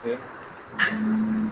Okay. Mm.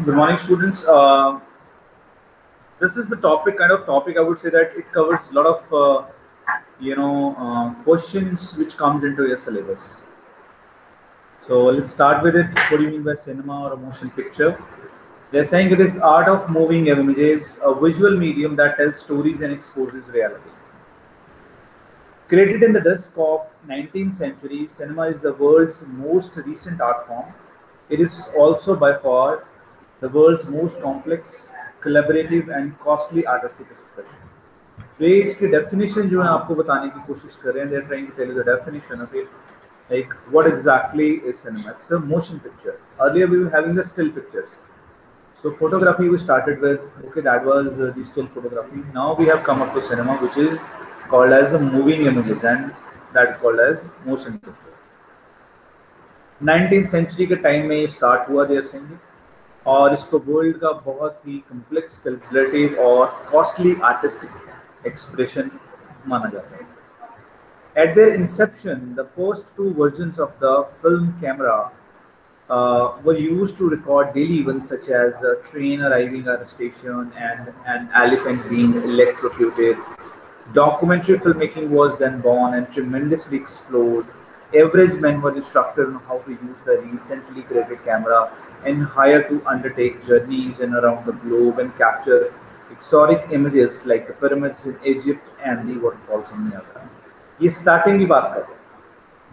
Good morning, students. This is the topic, kind of topic. I would say that it covers a lot of, questions which comes into your syllabus. So let's start with it. What do you mean by cinema or a motion picture? They're saying it is art of moving images, a visual medium that tells stories and exposes reality. Created in the dusk of 19th century, cinema is the world's most recent art form. It is also by far the world's most complex, collaborative and costly artistic expression. So ये इसकी definition जो है आपको बताने की कोशिश कर रहे हैं. They are trying to tell you the definition of it. Like what exactly is cinema? It's a motion picture. Earlier we were having the still pictures. So photography we started with, okay, that was the still photography. Now we have come up to cinema, which is called as the moving images, and that is called as motion picture. 19th century के time में ये start हुआ there Singh, और इसको world का बहुत ही complex, calculative और costly artistic expression माना जाता है. At their inception, the first two versions of the film camera were used to record daily events such as a train arriving at a station and an elephant being electrocuted. Documentary filmmaking was then born and tremendously explored. Average men were instructed on how to use the recently created camera and hired to undertake journeys in around the globe and capture exotic images like the pyramids in Egypt and the waterfalls in Niagara. ये starting की बात कर रहे हैं.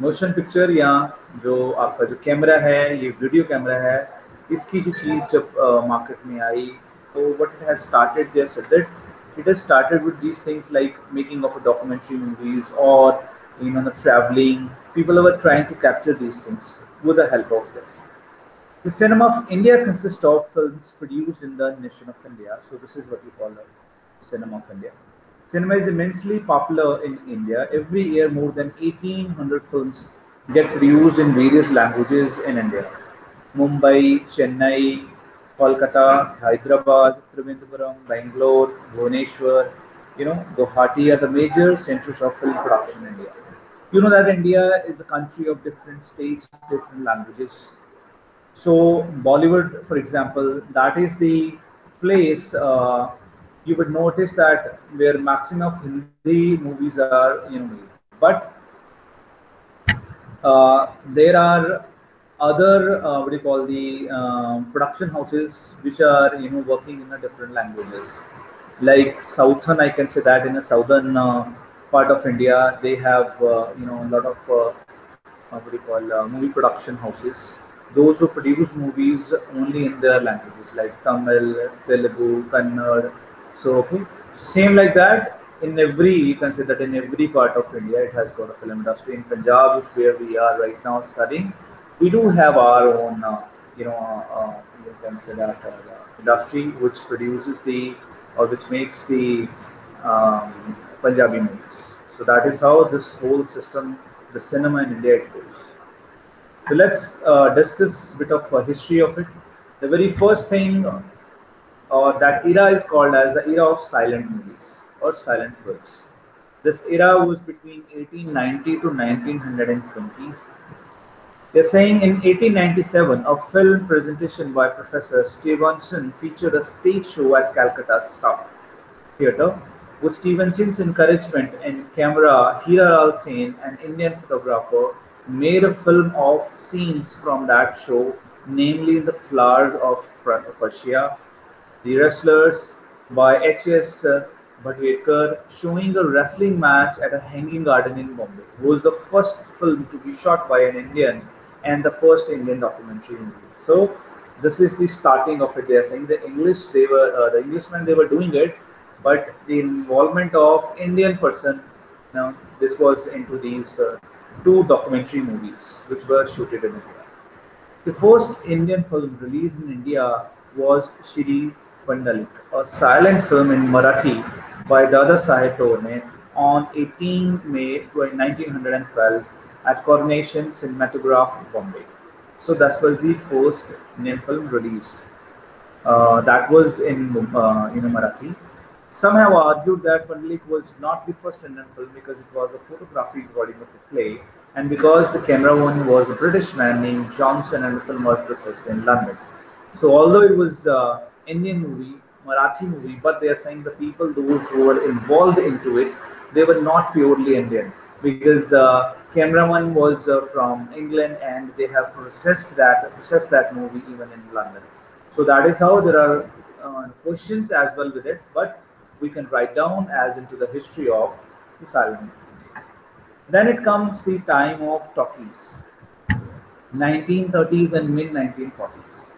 Motion picture या जो आपका जो कैमरा है, ये वीडियो कैमरा है, इसकी जो चीज़ जब मार्केट में आई, तो what it has started there said that it has started with these things like making of a documentary movies और the traveling. People were trying to capture these things with the help of this. The cinema of India consists of films produced in the nation of India. So this is what we call the cinema of India. Cinema is immensely popular in India. Every year, more than 1,800 films get produced in various languages in India. Mumbai, Chennai, Kolkata, Hyderabad, Trivandrum, Bangalore, Bhubaneswar, Guwahati are the major centers of film production in India. You know that India is a country of different states, different languages. So Bollywood, for example, that is the place you would notice that where maximum of Hindi movies are made. But there are other what do you call the production houses which are working in a different languages. Like Southern, I can say that in a southern part of India, they have a lot of what do you call movie production houses. Those who produce movies only in their languages like Tamil, Telugu, Kannada. So okay, so same like that. In every, you can say that in every part of India, it has got a film industry. In Punjab, is where we are right now studying, we do have our own, you can say that industry which produces the or which makes the Punjabi movies. So that is how this whole system, the cinema in India, it goes. So let's discuss a bit of history of it. The very first thing, that era is called as the era of silent movies or silent films. This era was between 1890 to 1920s. They're saying in 1897, a film presentation by Professor Stevenson featured a stage show at Calcutta Star Theatre. With Stevenson's encouragement and camera, Hira Lal Sen, an Indian photographer, made a film of scenes from that show, namely the flowers of Persia, the Wrestlers by H.S. Bhatwekar, showing a wrestling match at a hanging garden in Bombay, was the first film to be shot by an Indian and the first Indian documentary movie. So this is the starting of it. They are saying the Englishmen they were doing it, but the involvement of Indian person, this was into these two documentary movies which were shooted in India. The first Indian film released in India was Shri Pandalik, a silent film in Marathi by Dada Saheb Torne on 18 May 1912 at Coronation Cinematograph, Bombay. So that was the first Indian film released. That was in Marathi. Some have argued that Pandalik was not the first Indian film because it was a photography recording of a play, and because the cameraman was a British man named Johnson, and the film was processed in London. So although it was Indian movie, Marathi movie, but they are saying the people, those who were involved into it, they were not purely Indian because cameraman was from England, and they have processed that movie even in London. So that is how there are questions as well with it, but we can write down as into the history of the silent movies. Then it comes the time of talkies, 1930s and mid 1940s.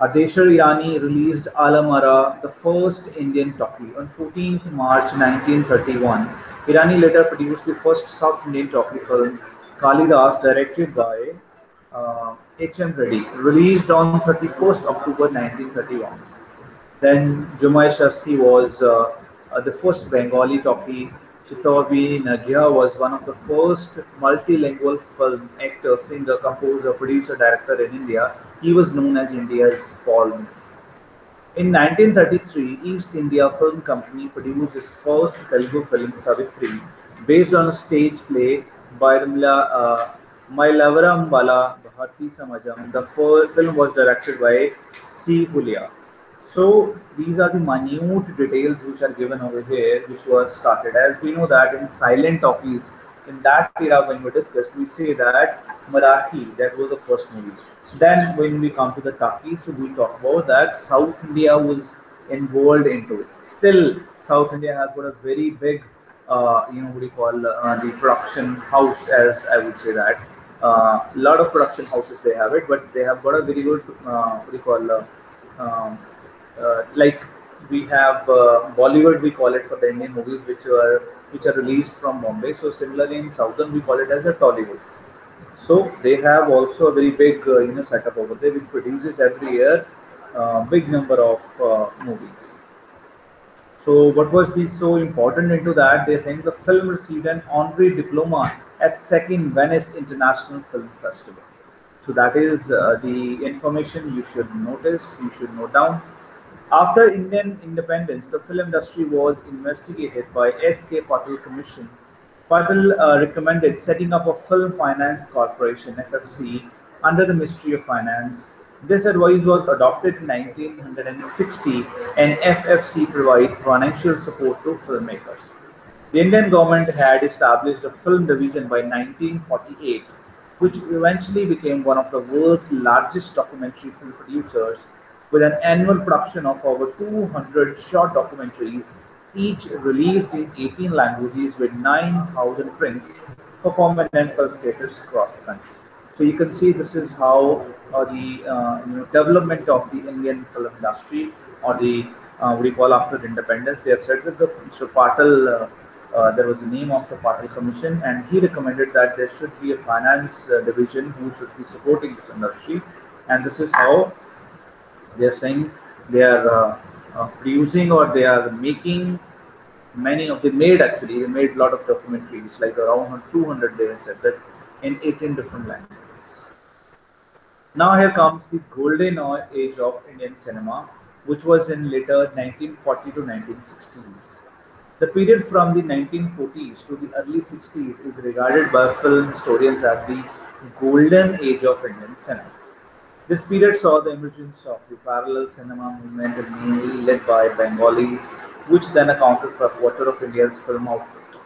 Adeshar Irani released Alamara, the first Indian talkie, on 14th March 1931. Irani later produced the first South Indian talkie film, Kalidas, directed by H.M. Reddy, released on 31st October 1931. Then Jumai Shasti was the first Bengali talkie. Chitavi Nagia was one of the first multilingual film actor, singer, composer, producer, director in India. He was known as India's Paul Moon. In 1933, East India Film Company produced its first Telugu film, Savitri, based on a stage play by the Mailavaram Bala Bharti Samajam. The film was directed by C. Hulia. So these are the minute details which are given over here, which was started. As we know that in silent talkies, in that era when we discussed, we say that Marathi, that was the first movie. Then when we come to the talkies, so we talk about that South India was involved into it. Still, South India has got a very big, what do you call the production house, as I would say that. A lot of production houses they have it, but they have got a very good, what do you call, um, like we have Bollywood, we call it for the Indian movies which are released from Bombay. So similarly in Southern we call it as a Tollywood. So they have also a very big setup over there which produces every year big number of movies. So what was this so important into that? They're saying the film received an honorary diploma at Second Venice International Film Festival. So that is the information you should notice, you should note down. After Indian independence, the film industry was investigated by S.K. Patil Commission. Patil recommended setting up a Film Finance Corporation (FFC) under the Ministry of Finance. This advice was adopted in 1960, and FFC provide financial support to filmmakers. The Indian government had established a film division by 1948, which eventually became one of the world's largest documentary film producers, with an annual production of over 200 short documentaries, each released in 18 languages with 9,000 prints for permanent film theaters across the country. So you can see this is how the development of the Indian film industry, or the what do you call, after independence. They have said that the Mr. Patil, there was the name of the Patil Commission, and he recommended that there should be a finance division who should be supporting this industry, and this is how they are saying they are producing, or they are making many of, they made a lot of documentaries, like around 200 they have said that, in 18 different languages. Now here comes the golden age of Indian cinema, which was in later 1940 to 1960s. The period from the 1940s to the early 60s is regarded by film historians as the golden age of Indian cinema. This period saw the emergence of the parallel cinema movement, mainly led by Bengalis, which then accounted for a quarter of India's film output.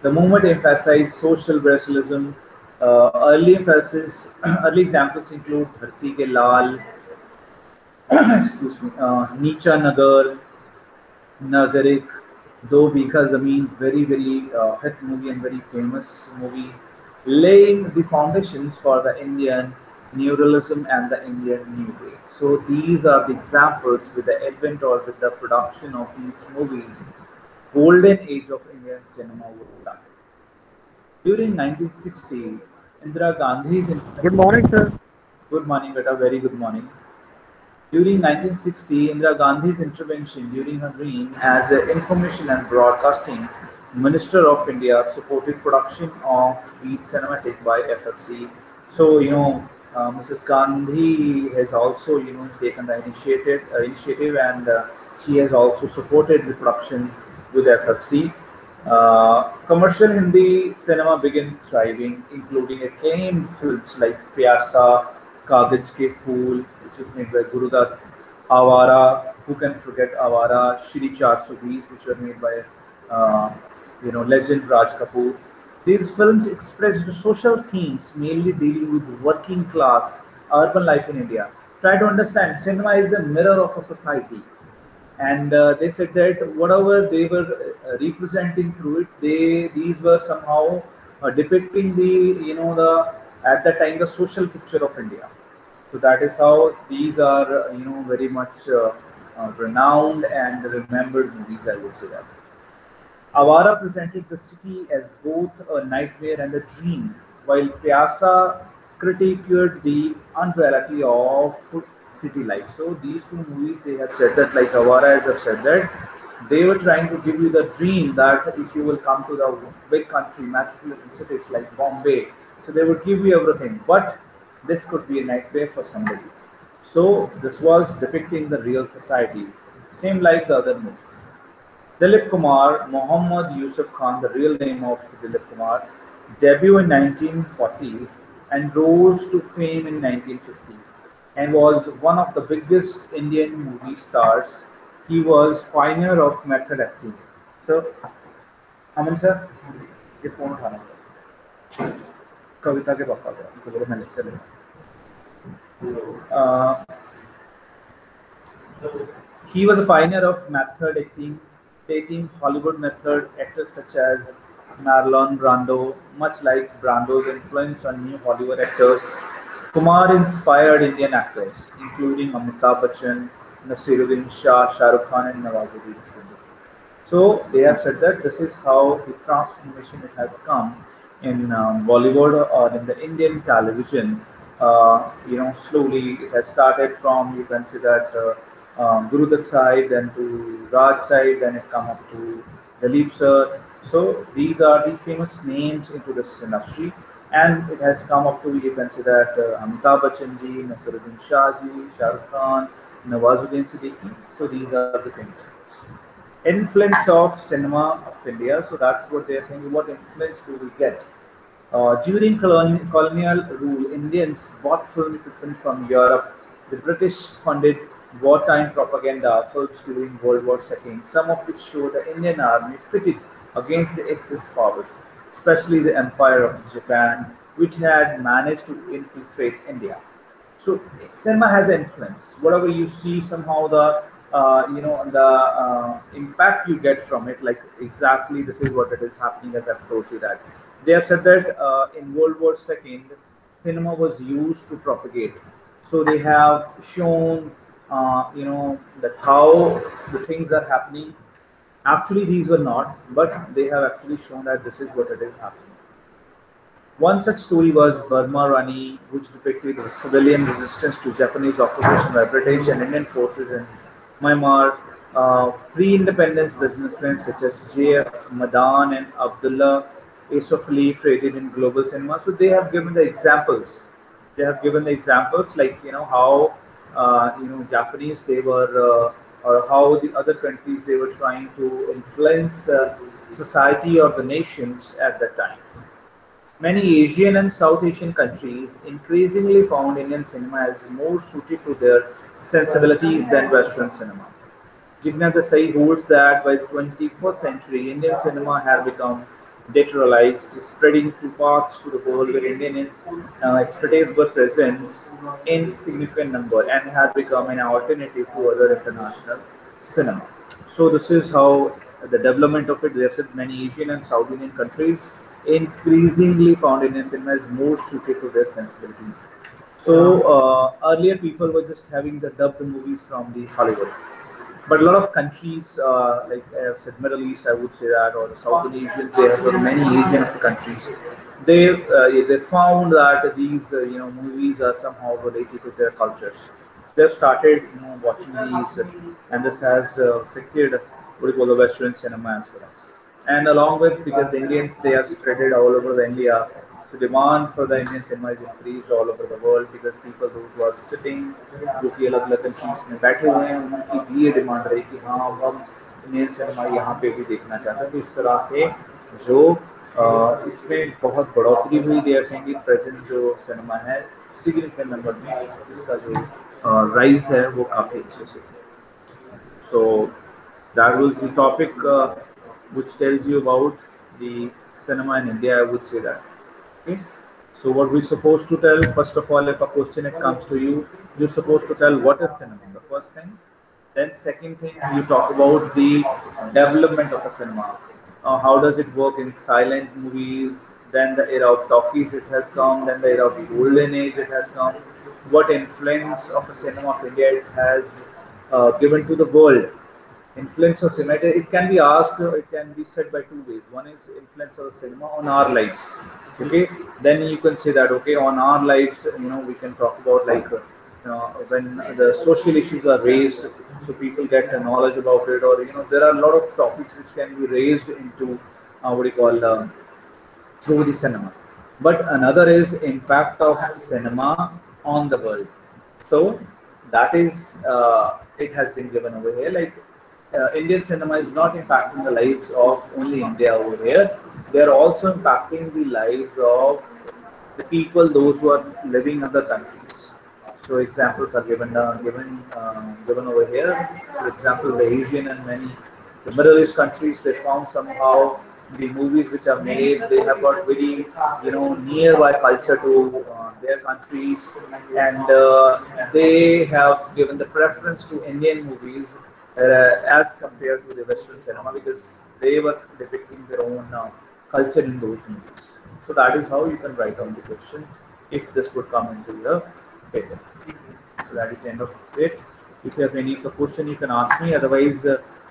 The movement emphasized social realism. Early examples include Dharti Ke Lal, excuse me, Neecha Nagar, Nagarik, Do Bikha Zameen, very hit movie and very famous movie. laying the foundations for the Indian neuralism and the Indian New Wave. So these are the examples with the advent or with the production of these movies, golden age of Indian cinema would start. During 1960, Indira Gandhi's Good morning, sir. good morning, beta, very good morning. During 1960, Indira Gandhi's intervention during her reign as the Information and Broadcasting Minister of India supported production of Beat Cinematic by FFC. So, Mrs. Gandhi has also, taken the initiative and she has also supported the production with FFC. Commercial Hindi cinema began thriving, including acclaimed films like Pyasa, Kagaj Ke Phool, which was made by Guru Dutt, Awara, who can forget Awara, Shri 420, which were made by uh, legend Raj Kapoor. These films expressed social themes, mainly dealing with working class, urban life in India. Try to understand, cinema is a mirror of a society, and they said that whatever they were representing through it, these were somehow depicting the the at that time the social picture of India. So that is how these are very much renowned and remembered movies, I would say that. Awara presented the city as both a nightmare and a dream, while Pyasa critiqued the unreality of city life. So these two movies, they have said that, like Awara has have said that, they were trying to give you the dream that if you will come to the big country, metropolitan cities like Bombay, so they would give you everything, but this could be a nightmare for somebody. So this was depicting the real society, same like the other movies. Dilip Kumar, Mohammad Yusuf Khan, the real name of Dilip Kumar, debuted in 1940s and rose to fame in 1950s and was one of the biggest Indian movie stars. He was pioneer of method acting. So, Aman sir, ये phone उठाना कविता के पापा का उनको बोलो मैं lecture लेना. He was a pioneer of method acting, taking Hollywood method actors such as Marlon Brando, much like Brando's influence on new Hollywood actors. Kumar inspired Indian actors, including Amitabh Bachchan, Nasiruddin Shah, Shah Rukh Khan, and Nawazuddin Siddiqui. So they have said that this is how the transformation it has come in Bollywood or in the Indian television. Slowly it has started from, you can say that, Guru Dutt side, then to Raj side, then it come up to Dalip sir. So these are the famous names into this industry, and it has come up to, you can say that, Amitabh Bachchan ji, Nasiruddin Shah ji, Shah Rukh Khan, Nawazuddin Siddiqui. So these are the famous names. Influence of cinema of India. So that's what they're saying. What influence do we get? During colonial rule, Indians bought film equipment from Europe. The British funded wartime propaganda films during World War II, some of which show the Indian army pitted against the Axis powers, especially the Empire of Japan, which had managed to infiltrate India. So cinema has influence. Whatever you see, somehow the impact you get from it, like exactly this is what it is happening. As I've told you that they have said that in World War II, cinema was used to propagate. So they have shown, that how the things are happening. Actually, these were not, but they have actually shown that this is what it is happening. One such story was Burma Rani, which depicted the civilian resistance to Japanese occupation by British and Indian forces in Myanmar. Pre-independence businessmen such as J.F. Madan and Abdullah Yusuf Ali traded in global cinema. So they have given the examples. They have given the examples, like how Japanese they were, or how the other countries they were trying to influence society or the nations at that time. Many Asian and South Asian countries increasingly found Indian cinema as more suited to their sensibilities than Western cinema. Jignat Desai holds that by the 21st century, Indian cinema had become deteriorized, spreading to parts to the world where Indian expertise were present in significant number and had become an alternative to other international cinema. So this is how the development of it. They have said many Asian and South Indian countries increasingly found Indian cinema is more suited to their sensibilities. So earlier people were just having the dubbed movies from the Hollywood, but a lot of countries, like I have said, Middle East, I would say that, or the South Asians, they have many Asian of the countries. They found that these movies are somehow related to their cultures. So they've started watching these, and this has affected what we call the Western cinema as well as. And along with, because Indians, they are spread all over the India, so demand for the Indian cinema is increased all over the world because people those who are sitting, जो कि अलग अलग countries में बैठे हुए हैं, उनकी भी ये डिमांड रही कि हाँ अब हम इंडियन सिनेमा यहाँ पे भी देखना चाहते हैं। तो इस तरह से जो इसमें बहुत बढ़ोतरी हुई, देयर सेइंग प्रेजेंट जो सिनेमा है सिग्निफिकेंट नंबर में इसका जो राइज है वो काफ़ी अच्छे से। So that was the topic which tells you about the cinema in India, I would say that. Okay. So what we're supposed to tell, first of all, if a question it comes to you, you're supposed to tell what is cinema, the first thing. Then second thing, you talk about the development of a cinema. How does it work in silent movies? Then the era of talkies it has come. Then the era of golden age it has come. What influence of a cinema of India it has given to the world. Influence of cinema, it can be asked, it can be said by two ways. One is influence of the cinema on our lives. Okay, then you can say that okay, on our lives, we can talk about like when the social issues are raised, so people get knowledge about it, or there are a lot of topics which can be raised into what do you call through the cinema. But another is impact of cinema on the world. So that is it has been given over here. Like Indian cinema is not impacting the lives of only India over here. They are also impacting the lives of the people, those who are living in other countries. So examples are given over here. For example, the Asian and many the Middle East countries, they found somehow the movies which are made, they have got very nearby culture to their countries, and they have given the preference to Indian movies as compared to the Western cinema because they were depicting their own culture in those movies. So that is how you can write down the question if this would come into the paper. So that is the end of it. If you have any of the question, you can ask me. Otherwise,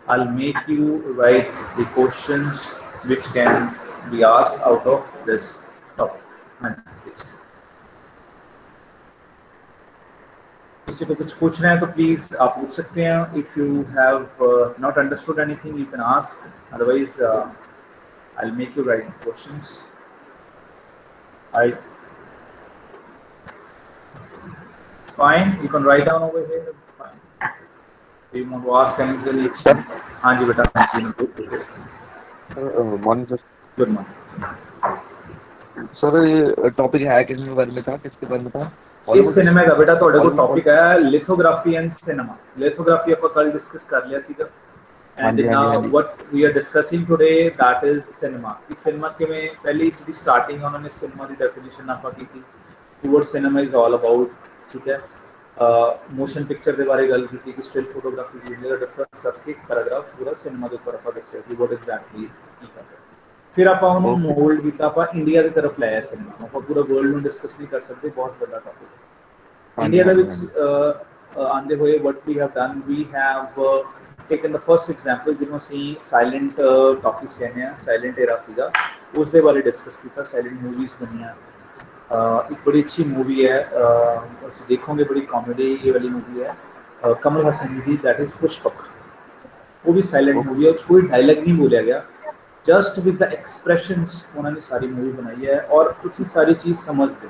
I'll make you write the questions which can be asked out of this topic. किसी को कुछ पूछना है तो please आप पूछ सकते हैं. If you have not understood anything, you can ask. Otherwise, I'll make you write the questions. Fine, you can write down over here. It's fine. Do you want to ask anything? हाँ जी बेटा. Morning sir. Good morning sir. ये topic है किसके बारे में था, किसके बारे में था? इस सिनेमा का बेटा ਤੁਹਾਡੇ ਕੋਲ ਟੌਪਿਕ ਹੈ ਲਿਥੋਗ੍ਰਾਫੀ ਐਂਡ ਸਿਨੇਮਾ. ਲਿਥੋਗ੍ਰਾਫੀ ਆਪਾਂ ਕੱਲ ਡਿਸਕਸ ਕਰ ਲਿਆ ਸੀਗਾ. And now what we are discussing today, that is cinema. कि सिनेमा किਵੇਂ ਪਹਿਲੀ ਇਸ ਦੀ ਸਟਾਰਟਿੰਗ ਉਹਨਾਂ ਨੇ ਸਿਨੇਮਾ ਦੀ ਡੈਫੀਨੇਸ਼ਨ ਆਪਾਂ ਕੀਤੀ. What cinema is all about, ठीक है. मोशन पिक्चर के बारे गल की कि स्टिल फोटोग्राफी की मेरा डिफरेंस दस के पैराग्राफ पूरा सिनेमा के ऊपर आप दस्या कि व्हाट एग्जैक्टली की कर रहे. फिर आप उन्होंने मोल्ड किया, आप इंडिया की तरफ लाया सिनेमा. आप पूरा वर्ल्ड में डिस्कस नहीं कर सकते, बहुत बड़ा टॉपिक है. इंडिया ਦੇ ਵਿੱਚ ਆਂਦੇ ਹੋਏ what we have done, we have taken the first example ਜਿਹਨੂੰ ਅਸੀਂ ਸਾਇਲੈਂਟ ਟਾਕਿਸ ਕਹਿੰਦੇ ਆ. ਸਾਇਲੈਂਟ era ਸੀਗਾ, ਉਸ ਦੇ ਬਾਰੇ ਡਿਸਕਸ ਕੀਤਾ. ਸਾਇਲੈਂਟ ਮੂਵੀਜ਼ ਬਣੀਆਂ. एक बड़ी अच्छी मूवी है, देखोगे बड़ी कॉमेडी वाली मूवी है, कमल हसन की, दैट इज पुष्पक. वो भी साइलेंट मूवी है, कोई डायलॉग नहीं बोला गया, जस्ट विद द एक्सप्रेशंस उन्होंने सारी मूवी बनाई है और उसी सारी चीज़ समझ लो.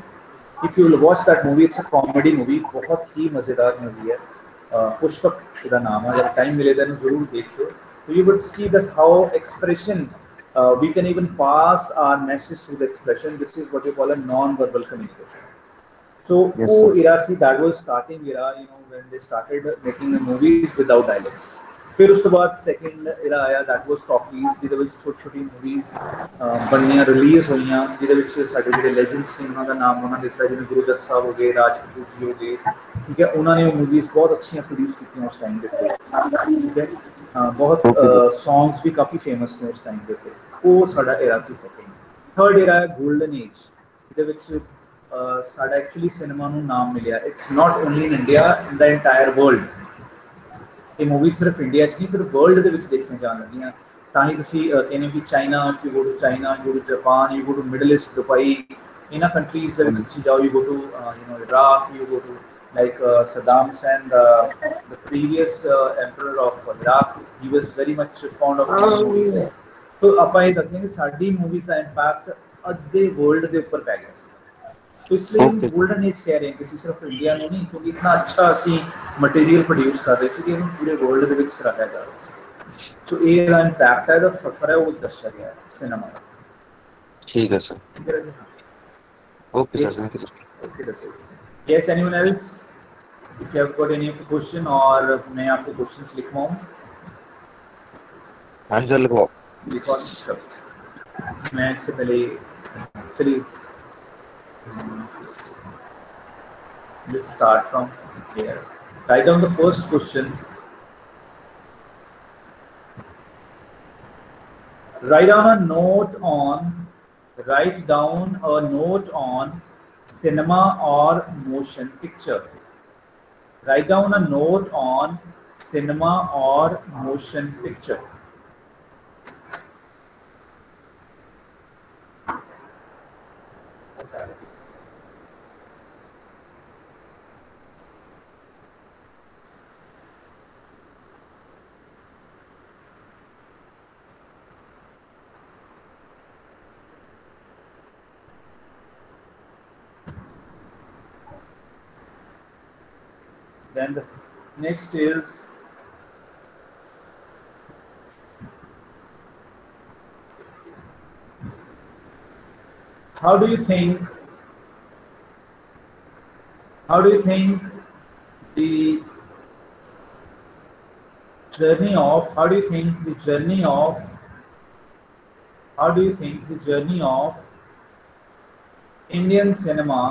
If you watch that movie, it's a comedy movie, बहुत ही मज़ेदार मूवी है. पुष्पक का नाम है, अगर टाइम मिले तो ज़रूर देखियो. तो you would see that how expression we can even pass our message through the expression. This is what we call a non-verbal communication. So, yes, that was starting era, when they started making the movies without dialects. फिर उसके बाद second era आया, that was talkies, ਜਿਹਦੇ ਵਿੱਚ ਛੋਟੀ-ਛੋਟੀ movies ਬਣੀਆਂ, release ਹੋਈਆਂ, ਜਿਹਦੇ ਵਿੱਚ ਸਾਡੇ ਜਿਹੜੇ ਲੈਜੈਂਡਸ ਨੇ ਉਹਨਾਂ ਦਾ ਨਾਮ ਉਹਨਾਂ ਦਿੱਤਾ, ਜਿਵੇਂ ਗੁਰੂਦੱਤ ਸਾਹਿਬ ਹੋ ਗਏ, ਰਾਜ ਕਪੂਰ ਜੀ ਹੋ ਗਏ, ਠੀਕ ਹੈ. ਉਹਨਾਂ ਨੇ movies ਬਹੁਤ ਅੱਛੀਆਂ ਪ੍ਰੋਡਿਊਸ ਕੀਤੀਆਂ ਉਸ ਟਾਈਮ ਦੇ ਉੱਤੇ, ਠੀਕ ਹੈ. बहुत सॉन्ग्स भी काफ़ी फेमस ने उस टाइम के उत्ते. वो साडा era सी सेकंड. थर्ड एरा है गोल्डन एज, ਇਹਦੇ ਵਿੱਚ ਸਾਡਾ ਐਕਚੁਅਲੀ ਸਿਨੇਮਾ ਨੂੰ ਨਾਮ ਮਿਲਿਆ। It's not only in India, in the entire world. ਇਹ ਮੂਵੀ ਸਿਰਫ ਇੰਡੀਆ 'ਚ ਨਹੀਂ, ਫਿਰ ਵਰਲਡ ਦੇ ਵਿੱਚ ਦੇਖਣ ਜਾਣ ਲੱਗੀਆਂ। ਤਾਂ ਹੀ ਤੁਸੀਂ ਕਹਿੰਦੇ ਵੀ China, if you go to China, you go to Japan, you go to Middle East, Dubai, ਇਹਨਾਂ ਕੰਟਰੀਜ਼ ਦੇ ਵਿੱਚ ਤੁਸੀਂ ਜਾਓ, you go to Iraq, you go to like Saddam Hussein, the previous emperor of Iraq, he was very much fond of movies. तो ਆਪਾਂ ਇਹ ਦੱਸਦੇ ਕਿ ਸਾਡੀ ਮੂਵੀਜ਼ ਦਾ ਇੰਪੈਕਟ ਅੱਧੇ ਵਰਲਡ ਦੇ ਉੱਪਰ ਪੈ ਗਿਆ ਸੀ। तो इसलिए हम गोल्डन एज कह रहे हैं कि सिर्फ इंडिया में नहीं, क्योंकि इतना अच्छा ਅਸੀਂ मटेरियल प्रोड्यूस कर रहे थे कि ਇਹਨੂੰ ਪੂਰੇ ਵਰਲਡ ਦੇ ਵਿੱਚ ਰੱਖਿਆ ਜਾ ਰਿਹਾ ਸੀ। ਸੋ ਇਹ ਦਾ ਇੰਪੈਕਟ ਹੈ, ਦਾ ਸਫਰ ਹੈ, ਉਹ ਦੱਸਿਆ ਗਿਆ ਹੈ ਸਿਨੇਮਾ ਦਾ। ठीक है सर। ठीक है, okay sir. Okay that's it. Yes, anyone else? If you have got any of the question, और मैं आपको क्वेश्चंस लिखवाऊं? आंसर लिखवाओ। लिखवा सब। मैं इससे पहले चलिए let's start from here. Write down the first question. Write down a note on cinema or motion picture. Write down a note on cinema or motion picture. Then the next is how do you think the journey of Indian cinema,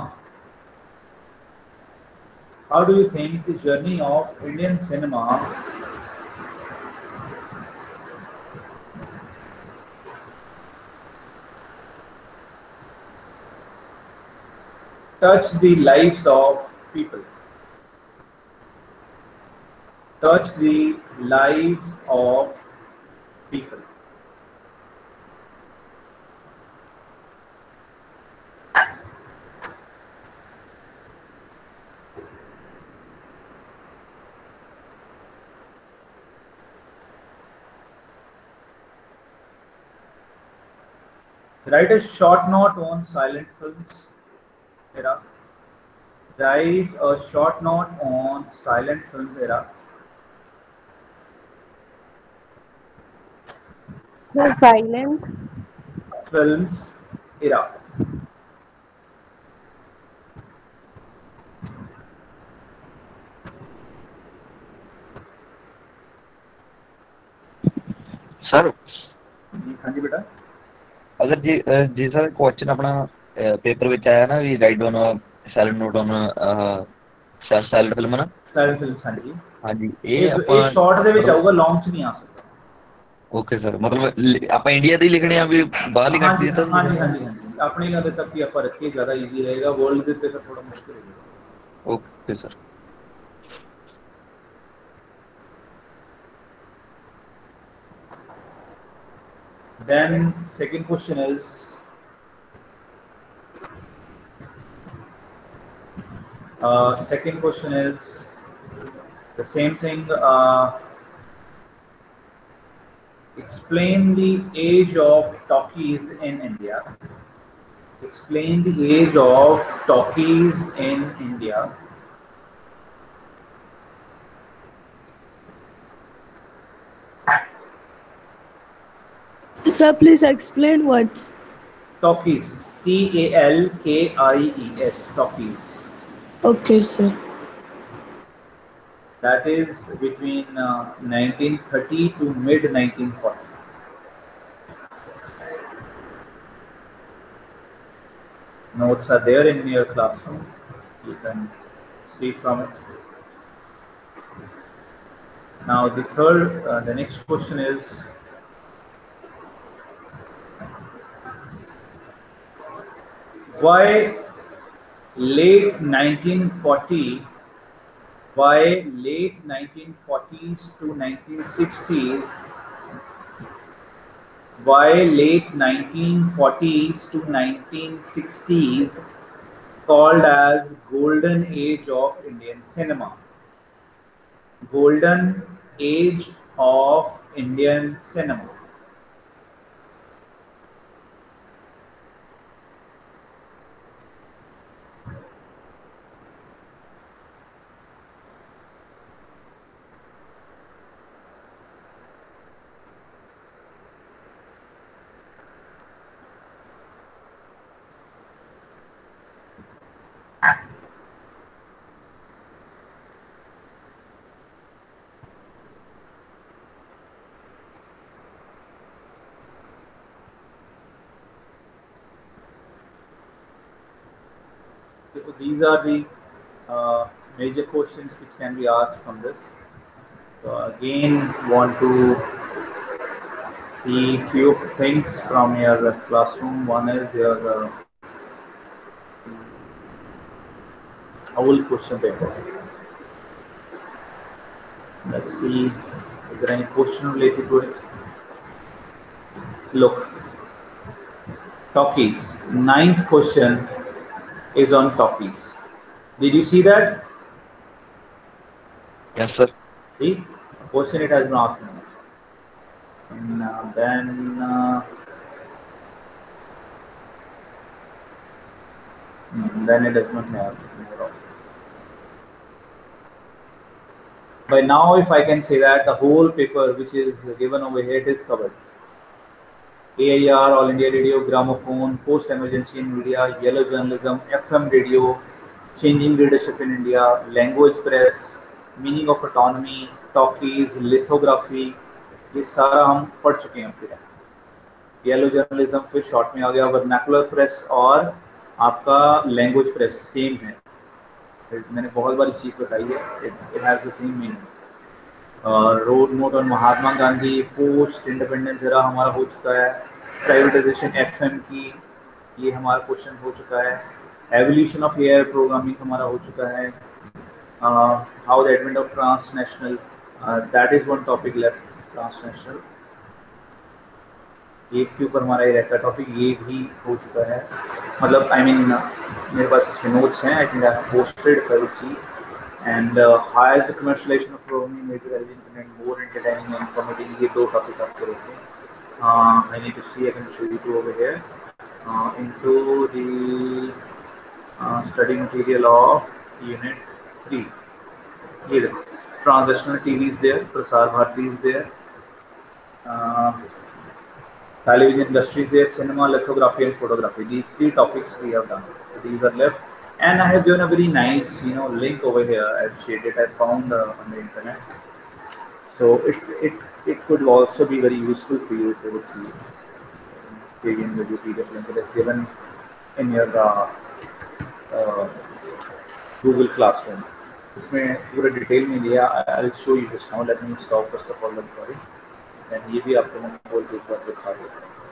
how do you think the journey of Indian cinema touch the lives of people? Touch the lives of people. Write a short note on silent films era. Write a short note on silent film era. Sir, silent films era. Sir जी हाँ जी बेटा। अगर जी sir question अपना paper ਵਿੱਚ ਆਇਆ ਨਾ ਵੀ write on silent note on silent film ਨਾ ਸਾਇਲੈਂਟ ਫਿਲਮ ਹਾਂਜੀ ਹਾਂਜੀ ਇਹ ਸ਼ਾਰਟ ਦੇ ਵਿੱਚ ਆਊਗਾ, ਲੌਂਗ ਚ ਨਹੀਂ ਆ ਸਕਦਾ। ਓਕੇ ਸਰ, ਮਤਲਬ ਆਪਾਂ ਇੰਡੀਆ ਦੇ ਹੀ ਲਿਖਣੇ ਆ ਵੀ ਬਾਹਰਲੀ ਕੰਟਰੀ ਦਾ? ਹਾਂਜੀ ਹਾਂਜੀ ਹਾਂਜੀ, ਆਪਣੀ ਗੱਲ ਤੱਕ ਹੀ ਆਪਾਂ ਰੱਖੀਏ, ਜ਼ਿਆਦਾ ਈਜ਼ੀ ਰਹੇਗਾ। ਵਰਲਡ ਦੇ ਉੱਤੇ ਫਿਰ ਥੋੜਾ ਮੁਸ਼ਕਿਲ ਹੋਵੇਗਾ। Okay sir. Then second question is the same thing. Explain the age of talkies in India. Explain the age of talkies in India. Sir, please explain what talkies. Talkies. Talkies. Okay, sir. That is between 1930 to mid 1940s. Notes are there in your classroom. You can see from it. Now the next question is Why late 1940? Why late 1940s to 1960s? Why late 1940s to 1960s called as Golden Age of Indian Cinema? Golden Age of Indian Cinema. So these are the major questions which can be asked from this. So again, want to see few things from your classroom. One is your whole question paper. Let's see, is there any question related to it? Look, talkies. 9th question is on talkies. Did you see that? Yes, sir. See, a question it has been asked. And then it does not have more of. By now, if I can say that the whole paper which is given over here, it is covered. AIR, All India Radio, Gramophone, Post-Emergency in Media, Yellow Journalism, FM Radio, Changing Leadership in India, Language Press, Meaning of Autonomy, Talkies, Lithography, ये सारा हम पढ़ चुके हैं पूरा. Yellow journalism फिर short में आ गया. वर्नाकुलर प्रेस और आपका लैंग्वेज प्रेस सेम है. मैंने बहुत बार चीज़ बताई है. It has the same meaning. Road note और Mahatma Gandhi, post independence era हमारा हो चुका है. प्राइवेटाइजेशन एफएम की, ये हमारा क्वेश्चन हो चुका है. एवोल्यूशन ऑफ एआई प्रोग्रामिंग हमारा हो चुका है. How the advent of transnational, that is one topic left. Transnational, ये इसके ऊपर हमारा ये रहता टॉपिक, ये भी हो चुका है. मतलब आई मीन मेरे पास इसके नोट्स हैं. I think I have posted if I would see. And how is the commercialization of programming made it relevant and more entertaining and informative? ये दो टॉपिक आपको रहते हैं. I need to see. I can show you two over here. Into the study material of Unit 3. ये देखो, transnational TV is there, Prasar Bharati is there, television industry is there, cinema, lithography and photography. These 3 topics we have done. So these are left. And I have given a very nice, link over here. I've shared it. I found on the internet. So it could also be very useful for you if you would see it. Again, the PDF link it is given in your Google Classroom. इसमें पूरा detail में दिया. I'll show you just now. Let me stop first of all the recording. And ये भी आपको मैं बोल के एक बार दिखा देता हूँ.